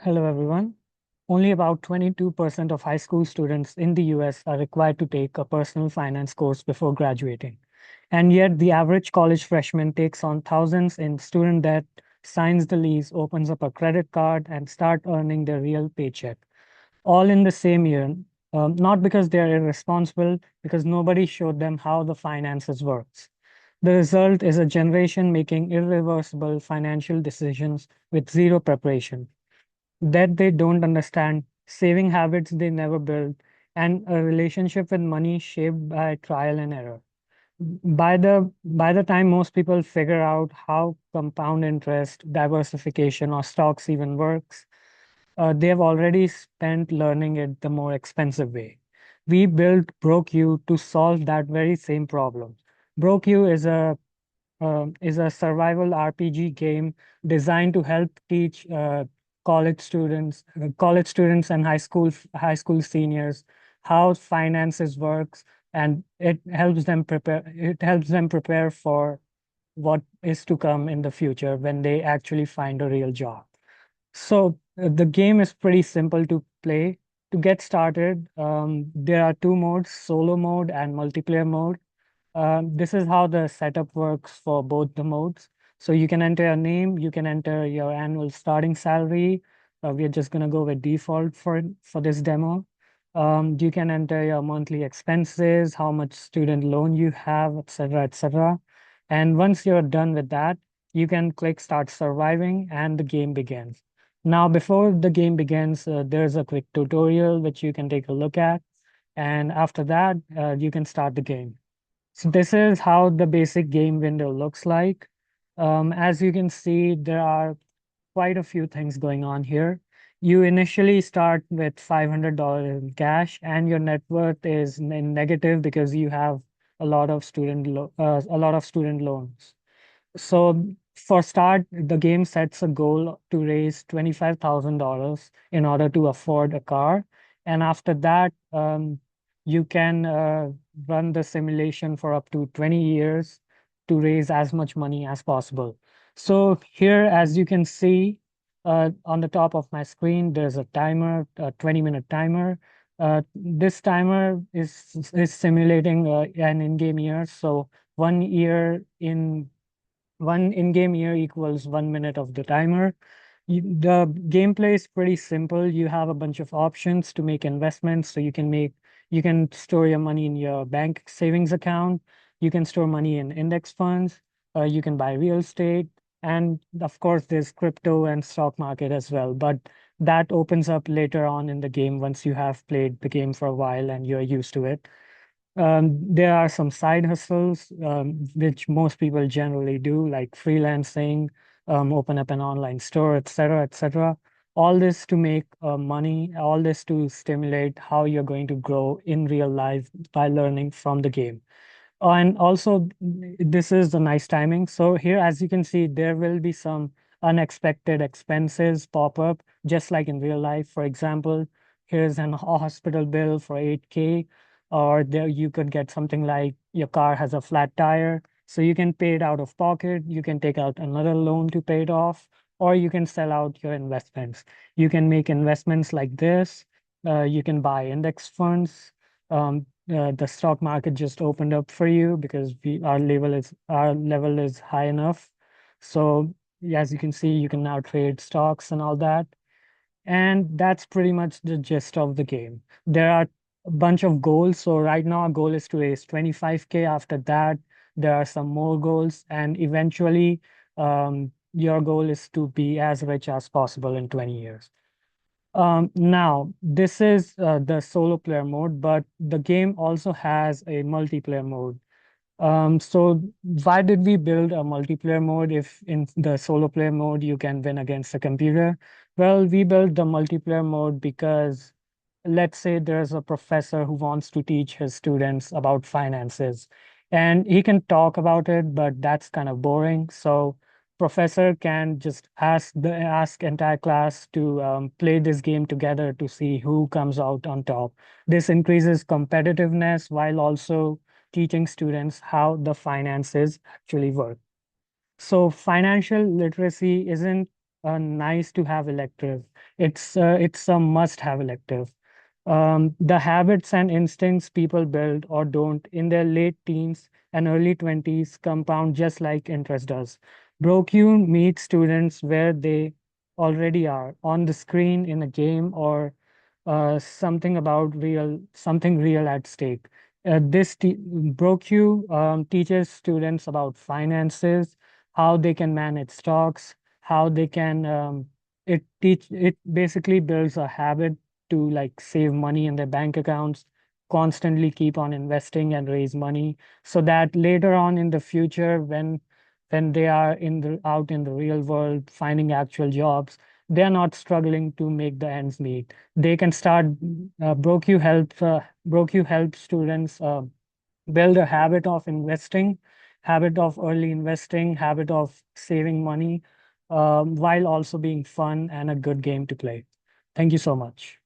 Hello, everyone. Only about 22% of high school students in the US are required to take a personal finance course before graduating. And yet, the average college freshman takes on thousands in student debt, signs the lease, opens up a credit card, and start earning their real paycheck, all in the same year. Not because they are irresponsible, because nobody showed them how the finances works. The result is a generation making irreversible financial decisions with zero preparation, that they don't understand, saving habits they never built, and a relationship with money shaped by trial and error. By the time most people figure out how compound interest, diversification, or stocks even works, they have already spent learning it the more expensive way. We built Broke You to solve that very same problem. Broke You is a survival RPG game designed to help teach college students and high school seniors how finances works, and it helps them prepare for what is to come in the future when they actually find a real job. So the game is pretty simple to play. To get started, there are two modes: solo mode and multiplayer mode. This is how the setup works for both the modes. So you can enter your name, you can enter your annual starting salary. We're just gonna go with default for this demo. You can enter your monthly expenses, how much student loan you have, etc., etc. And once you're done with that, you can click Start Surviving, and the game begins. Now, before the game begins, there's a quick tutorial which you can take a look at. And after that, you can start the game. So this is how the basic game window looks like. As you can see, there are quite a few things going on here. You initially start with $500 in cash, and your net worth is in negative because you have a lot of student loans. So for start, the game sets a goal to raise $25,000 in order to afford a car. And after that, you can run the simulation for up to 20 years to raise as much money as possible. So here, as you can see, on the top of my screen, there's a timer, a 20-minute timer. This timer is simulating an in-game year. So 1 year in one in-game year equals 1 minute of the timer. The gameplay is pretty simple. You have a bunch of options to make investments. So you can store your money in your bank savings account. You can store money in index funds. You can buy real estate. And of course, there's crypto and stock market as well. But that opens up later on in the game once you have played the game for a while and you're used to it. There are some side hustles, which most people generally do, like freelancing, open up an online store, etc., etc. All this to make money, all this to stimulate how you're going to grow in real life by learning from the game. And also, this is the nice timing. So here, as you can see, there will be some unexpected expenses pop up, just like in real life. For example, here's an hospital bill for 8K, or there you could get something like your car has a flat tire. So you can pay it out of pocket, you can take out another loan to pay it off, or you can sell out your investments. You can make investments like this. You can buy index funds. The stock market just opened up for you because our level is high enough. So as you can see, you can now trade stocks and all that. And that's pretty much the gist of the game. There are a bunch of goals. So right now our goal is to raise 25K. After that, there are some more goals, and eventually your goal is to be as rich as possible in 20 years. Now, this is the solo player mode, but the game also has a multiplayer mode. So why did we build a multiplayer mode if in the solo player mode you can win against a computer? Well, we built the multiplayer mode because let's say there's a professor who wants to teach his students about finances, and he can talk about it, but that's kind of boring. So professor can just ask entire class to play this game together to see who comes out on top. This increases competitiveness while also teaching students how the finances actually work. So financial literacy isn't a nice to have elective. It's a must have elective. The habits and instincts people build or don't in their late teens and early 20s compound just like interest does. BroQ meets students where they already are, on the screen, in a game, or something real at stake. BroQ teaches students about finances, how they can manage stocks, how they can it basically builds a habit to like save money in their bank accounts, constantly keep on investing and raise money, so that later on in the future, when they are out in the real world finding actual jobs, they're not struggling to make the ends meet. They can start. BroQ helps students build a habit of investing, habit of early investing, habit of saving money, while also being fun and a good game to play. Thank you so much.